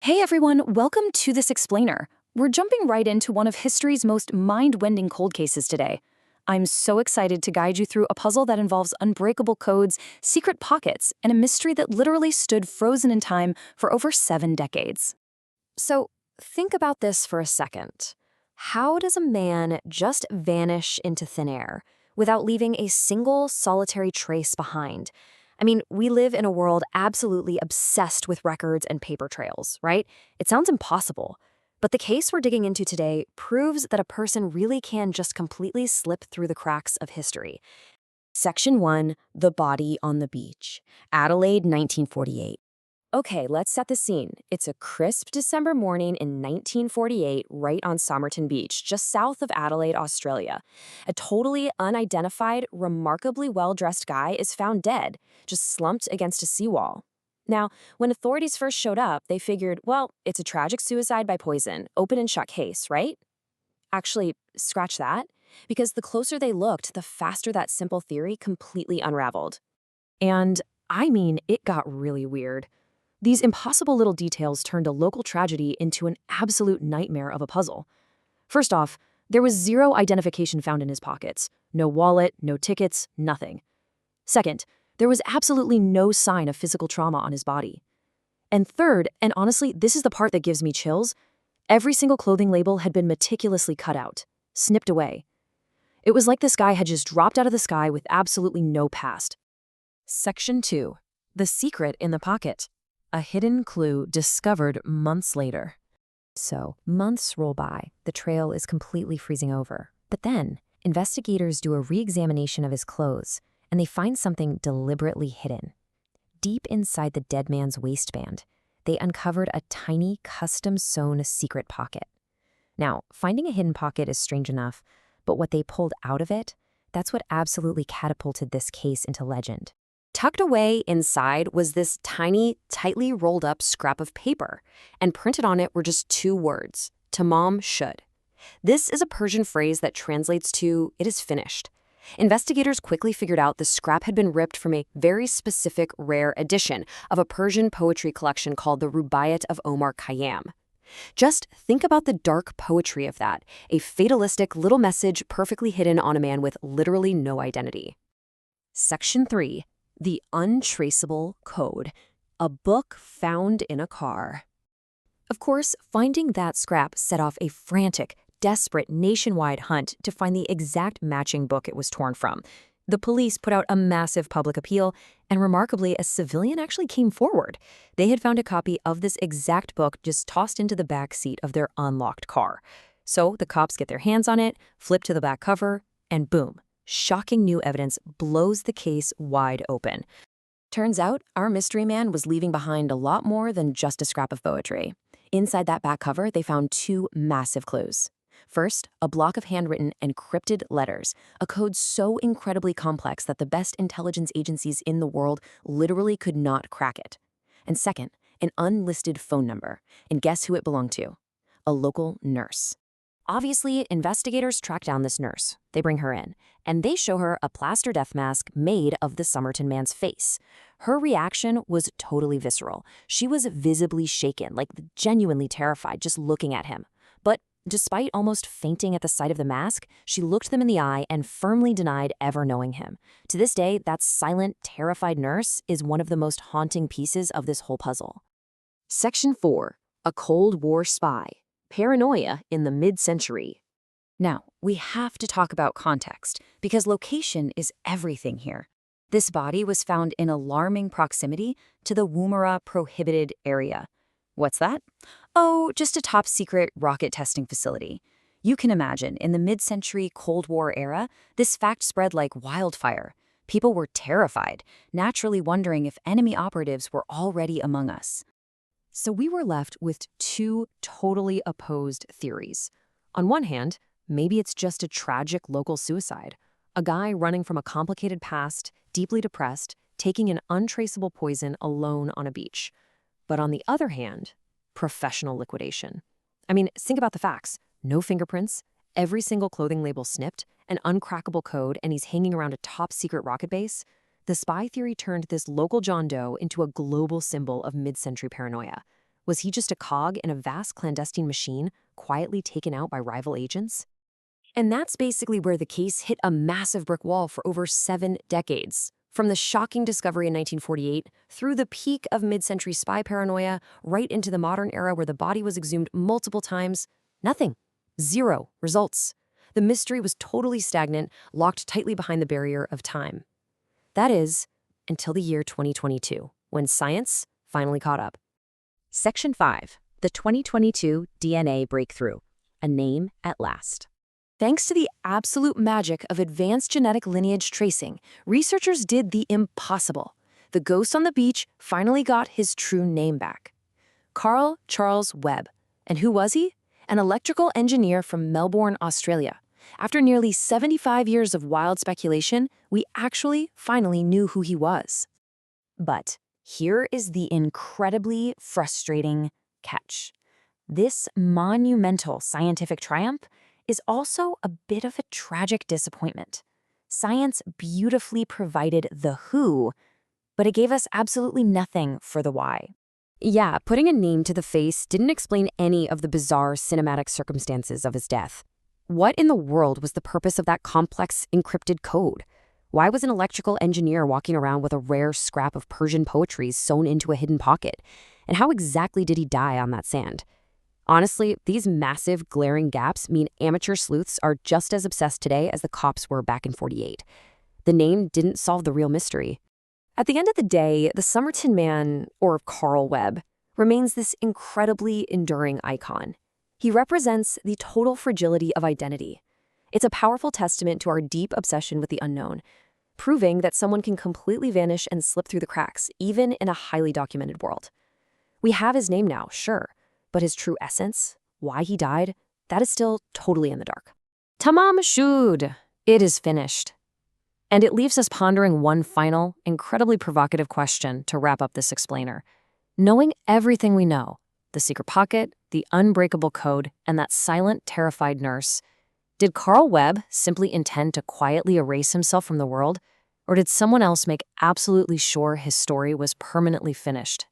Hey everyone, welcome to this explainer. We're jumping right into one of history's most mind-bending cold cases today. I'm so excited to guide you through a puzzle that involves unbreakable codes, secret pockets, and a mystery that literally stood frozen in time for over 7 decades. So, think about this for a second. How does a man just vanish into thin air without leaving a single solitary trace behind? I mean, we live in a world absolutely obsessed with records and paper trails, right? It sounds impossible. But the case we're digging into today proves that a person really can just completely slip through the cracks of history. Section 1, The Body on the Beach, Adelaide, 1948. Okay, let's set the scene. It's a crisp December morning in 1948, right on Somerton Beach, just south of Adelaide, Australia. A totally unidentified, remarkably well-dressed guy is found dead, just slumped against a seawall. Now, when authorities first showed up, they figured, well, it's a tragic suicide by poison, open and shut case, right? Actually, scratch that, because the closer they looked, the faster that simple theory completely unraveled. And I mean, it got really weird. These impossible little details turned a local tragedy into an absolute nightmare of a puzzle. First off, there was zero identification found in his pockets. No wallet, no tickets, nothing. Second, there was absolutely no sign of physical trauma on his body. And third, and honestly, this is the part that gives me chills, every single clothing label had been meticulously cut out, snipped away. It was like this guy had just dropped out of the sky with absolutely no past. Section 2. The secret in the pocket. A hidden clue discovered months later. So, months roll by, the trail is completely freezing over. But then, investigators do a re-examination of his clothes, and they find something deliberately hidden. Deep inside the dead man's waistband, they uncovered a tiny, custom-sewn secret pocket. Now, finding a hidden pocket is strange enough, but what they pulled out of it, that's what absolutely catapulted this case into legend. Tucked away inside was this tiny, tightly rolled up scrap of paper, and printed on it were just 2 words, Tamam Shud. This is a Persian phrase that translates to, it is finished. Investigators quickly figured out the scrap had been ripped from a very specific rare edition of a Persian poetry collection called the Rubaiyat of Omar Khayyam. Just think about the dark poetry of that, a fatalistic little message perfectly hidden on a man with literally no identity. Section 3. The Untraceable Code, a book found in a car. Of course, finding that scrap set off a frantic, desperate nationwide hunt to find the exact matching book it was torn from. The police put out a massive public appeal, and remarkably, a civilian actually came forward. They had found a copy of this exact book just tossed into the back seat of their unlocked car. So the cops get their hands on it, flip to the back cover, and boom. Shocking new evidence blows the case wide open. Turns out, our mystery man was leaving behind a lot more than just a scrap of poetry. Inside that back cover, they found 2 massive clues. First, a block of handwritten, encrypted letters, a code so incredibly complex that the best intelligence agencies in the world literally could not crack it. And second, an unlisted phone number. And guess who it belonged to? A local nurse. Obviously, investigators track down this nurse. They bring her in, and they show her a plaster death mask made of the Somerton man's face. Her reaction was totally visceral. She was visibly shaken, like genuinely terrified just looking at him. But despite almost fainting at the sight of the mask, she looked them in the eye and firmly denied ever knowing him. To this day, that silent, terrified nurse is one of the most haunting pieces of this whole puzzle. Section 4. A Cold War Spy. Paranoia in the mid-century. Now, we have to talk about context, because location is everything here. This body was found in alarming proximity to the Woomera Prohibited Area. What's that? Oh, just a top-secret rocket testing facility. You can imagine, in the mid-century Cold War era, this fact spread like wildfire. People were terrified, naturally wondering if enemy operatives were already among us. So we were left with 2 totally opposed theories. On one hand, maybe it's just a tragic local suicide. A guy running from a complicated past, deeply depressed, taking an untraceable poison alone on a beach. But on the other hand, professional liquidation. I mean, think about the facts. No fingerprints, every single clothing label snipped, an uncrackable code, and he's hanging around a top-secret rocket base. The spy theory turned this local John Doe into a global symbol of mid-century paranoia. Was he just a cog in a vast clandestine machine, quietly taken out by rival agents? And that's basically where the case hit a massive brick wall for over 7 decades. From the shocking discovery in 1948, through the peak of mid-century spy paranoia, right into the modern era where the body was exhumed multiple times, nothing. Zero results. The mystery was totally stagnant, locked tightly behind the barrier of time. That is, until the year 2022, when science finally caught up. Section 5. The 2022 DNA Breakthrough. A name at last. Thanks to the absolute magic of advanced genetic lineage tracing, researchers did the impossible. The ghost on the beach finally got his true name back. Carl Charles Webb. And who was he? An electrical engineer from Melbourne, Australia. After nearly 75 years of wild speculation, we actually finally knew who he was. But here is the incredibly frustrating catch. This monumental scientific triumph is also a bit of a tragic disappointment. Science beautifully provided the who, but it gave us absolutely nothing for the why. Yeah, putting a name to the face didn't explain any of the bizarre cinematic circumstances of his death. What in the world was the purpose of that complex, encrypted code? Why was an electrical engineer walking around with a rare scrap of Persian poetry sewn into a hidden pocket? And how exactly did he die on that sand? Honestly, these massive, glaring gaps mean amateur sleuths are just as obsessed today as the cops were back in '48. The name didn't solve the real mystery. At the end of the day, the Somerton man, or Carl Webb, remains this incredibly enduring icon. He represents the total fragility of identity. It's a powerful testament to our deep obsession with the unknown, proving that someone can completely vanish and slip through the cracks, even in a highly documented world. We have his name now, sure, but his true essence, why he died, that is still totally in the dark. Tamam Shud. It is finished. And it leaves us pondering one final, incredibly provocative question to wrap up this explainer. Knowing everything we know, the secret pocket, the unbreakable code, and that silent, terrified nurse, did Carl Webb simply intend to quietly erase himself from the world, or did someone else make absolutely sure his story was permanently finished